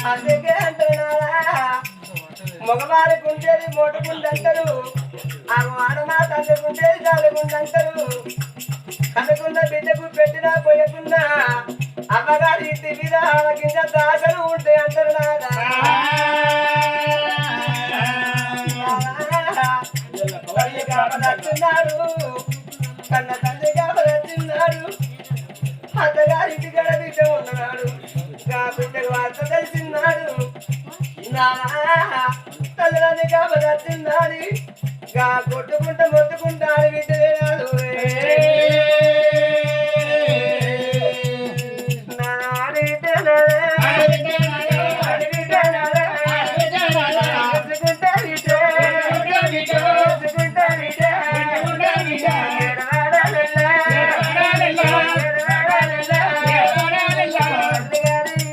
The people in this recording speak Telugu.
అందుకే అంటున్నారా మగవారికుంటేది మోటుకుంది అంటారు ఆ ఆడమా తండ్రికుంటేది చాలుకుంది అంటారు కనుకున్న బిడ్డకు పెట్టినా పోయకున్నా అమ్మగారి ఇంటి మీద కింద దాసలు ఉంటాయి అంటారు నాదా తల్లి కాపదట్టున్నాడు కన్న తల్లి కాపదట్టున్నాడు అత్తగారింటి గడ బిడ్డ ఉన్నాడు నా బిడ్డకు వార్త తెలిసిన్నాడు నా తల్లిని కాపదట్టున్నాడు కొట్టుకుంటా మొత్తుకుంటాడు బిడ్డ